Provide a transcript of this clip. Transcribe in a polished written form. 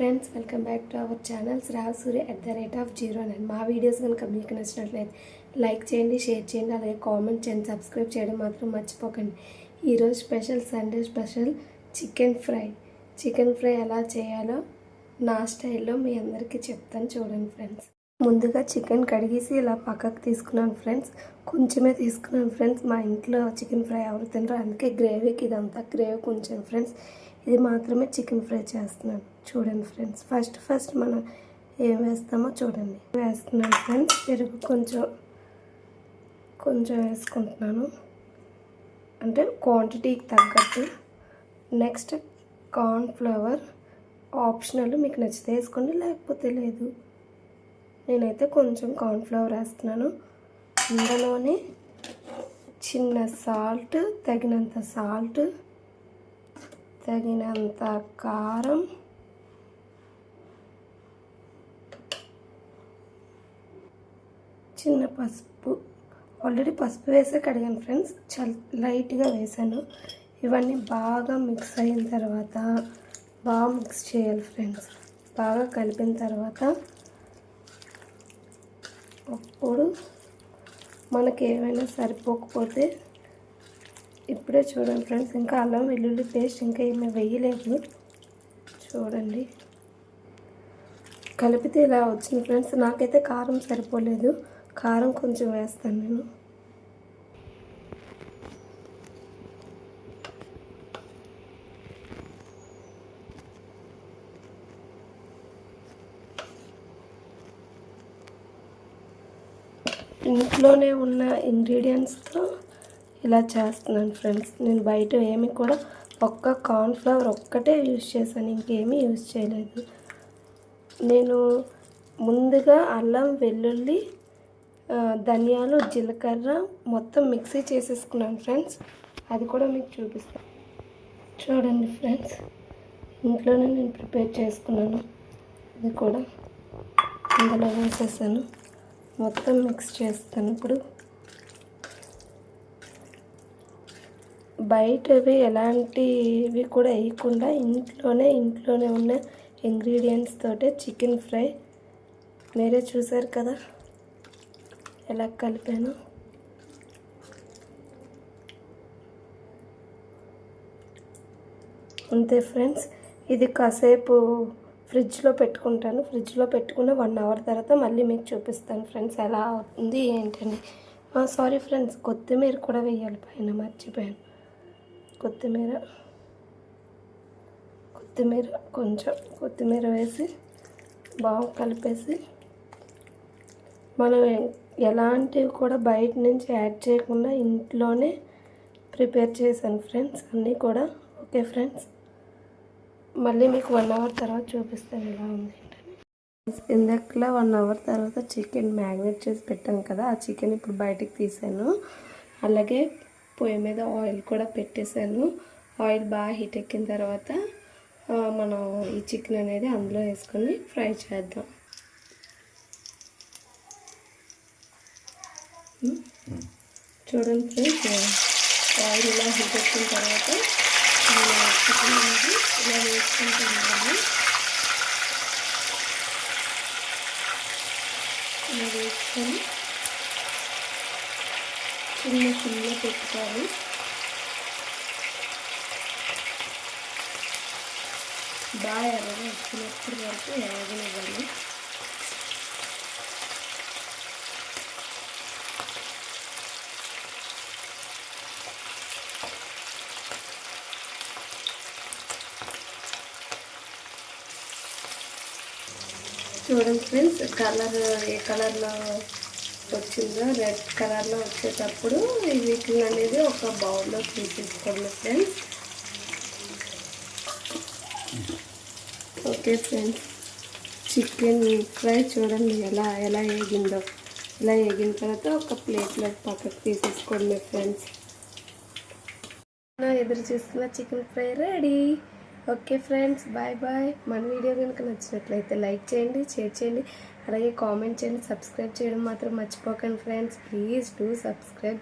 Friends, welcome back to our channels @009. మా videos కనుక మీకు నచ్చినట్లయితే లైక్ చేయండి, షేర్ చేయండి, అలాగే కామెంట్ చేయండి, సబ్స్క్రైబ్ చేయడం మాత్రం మర్చిపోకండి. ఈరోజు సండే స్పెషల్ చికెన్ ఫ్రై ఎలా చేయాలో నా స్టైల్లో మీ అందరికీ చెప్తాను, చూడండి ఫ్రెండ్స్. ముందుగా చికెన్ కడిగేసి ఇలా పక్కకు తీసుకున్నాను ఫ్రెండ్స్. కొంచెమే తీసుకున్నాను ఫ్రెండ్స్. మా ఇంట్లో చికెన్ ఫ్రై ఎవరు తినరు, అందుకే గ్రేవీకి ఇదంతా గ్రేవీ కొంచెం ఫ్రెండ్స్. ఇది మాత్రమే చికెన్ ఫ్రై చేస్తున్నాను, చూడండి ఫ్రెండ్స్. ఫస్ట్ మనం ఏం వేస్తామో చూడండి. వేస్తున్నాను ఫ్రెండ్స్. పెరుగు కొంచెం వేసుకుంటున్నాను, అంటే క్వాంటిటీకి తగ్గట్టు. నెక్స్ట్ కార్న్ ఫ్లవర్ ఆప్షనల్, మీకు నచ్చితే వేసుకోండి, లేకపోతే లేదు. నేనైతే కొంచెం కార్న్ ఫ్లవర్ వేస్తున్నాను. అందులోనే చిన్న సాల్ట్, తగినంత కారం, చిన్న పసుపు. ఆల్రెడీ పసుపు వేసే కడిగాను ఫ్రెండ్స్, చాలా లైట్గా వేసాను. ఇవన్నీ బాగా మిక్స్ అయిన తర్వాత బాగా మిక్స్ చేయాలి ఫ్రెండ్స్. బాగా కలిపిన తర్వాత అప్పుడు మనకి ఏమైనా సరిపోకపోతే ఇప్పుడే చూడండి ఫ్రెండ్స్, ఇంకా అల్లం వెల్లుల్లి పేస్ట్ ఇంకా ఏమీ వేయలేదు. చూడండి, కలిపితే ఇలా వచ్చింది ఫ్రెండ్స్. నాకైతే కారం సరిపోలేదు, కారం కొంచెం వేస్తాను నేను. ఇంట్లోనే ఉన్న ఇంగ్రీడియంట్స్తో ఇలా చేస్తున్నాను ఫ్రెండ్స్. నేను బయట ఏమి కూడా ఒక్క కార్న్ ఫ్లవర్ ఒక్కటే యూజ్ చేశాను, ఇంకేమీ యూజ్ చేయలేదు. నేను ముందుగా అల్లం వెల్లుల్లి ధనియాలు జీలకర్ర మొత్తం మిక్సీ చేసేసుకున్నాను ఫ్రెండ్స్. అది కూడా మీకు చూపిస్తాను, చూడండి ఫ్రెండ్స్. ఇంట్లోనే నేను ప్రిపేర్ చేసుకున్నాను. ఇది కూడా అందులో వేసేసాను, మొత్తం మిక్స్ చేస్తాను. ఇప్పుడు బయటవి ఎలాంటివి కూడా వేయకుండా ఇంట్లోనే ఉన్న ఇంగ్రీడియంట్స్ తోటే చికెన్ ఫ్రై. మీరే చూసారు కదా ఎలా కలిపాను. అంతే ఫ్రెండ్స్. ఇది కాసేపు ఫ్రిడ్జ్లో పెట్టుకుంటాను. ఫ్రిడ్జ్లో పెట్టుకున్న 1 అవర్ తర్వాత మళ్ళీ మీకు చూపిస్తాను ఫ్రెండ్స్ ఎలా అవుతుంది ఏంటని. సారీ ఫ్రెండ్స్, కొత్తిమీర కూడా వేయాలి పైన, మర్చిపోయాను. కొత్తిమీర వేసి బాగా కలిపేసి, మనం ఎలాంటివి కూడా బయట నుంచి యాడ్ చేయకుండా ఇంట్లోనే ప్రిపేర్ చేశాను ఫ్రెండ్స్ అన్నీ కూడా. ఓకే ఫ్రెండ్స్, మళ్ళీ మీకు 1 అవర్ తర్వాత చూపిస్తాను ఎలా ఉంది ఏంటని. ఇందాకలా 1 అవర్ తర్వాత చికెన్ మ్యారినేట్ చేసి పెట్టాను కదా, ఆ చికెన్ ఇప్పుడు బయటికి తీసాను. అలాగే పొయ్యి మీద ఆయిల్ కూడా పెట్టేశాను. ఆయిల్ బాగా హీట్ ఎక్కిన తర్వాత మనం ఈ చికెన్ అనేది అందులో వేసుకొని ఫ్రై చేద్దాం. చూడండి ఫ్రెండ్స్, ఆయిల్ ఇలా హీట్ ఎక్కిన తర్వాత చికెన్ అనేది ఇలా వేసుకుంటున్నాము. ఇలా వేసుకొని చిన్న పెట్టుకోవాలి. బాగా ఎర్రగా వచ్చినప్పటి వరకు ఎరగనివ్వాలి. చూడండి ఫ్రెండ్స్, కలర్ ఏ కలర్లో వచ్చిందో, రెడ్ కలర్లో వచ్చేటప్పుడు వీటిని అనేది ఒక బౌల్లో తీసేసుకోండి friends. Okay friends, chicken fry చూడండి ఎలా వేగిందో. ఇలా వేగిన తర్వాత ఒక ప్లేట్లో పక్కకు తీసేసుకోండి ఫ్రెండ్స్. ఎదురు చూస్తున్న chicken fry ready. Okay friends, bye bye. మన వీడియో కనుక నచ్చినట్లయితే లైక్ చేయండి, షేర్ చేయండి, అలాగే కామెంట్ చేయండి, సబ్స్క్రైబ్ చేయడం మాత్రం మర్చిపోకండి ఫ్రెండ్స్. Please do subscribe.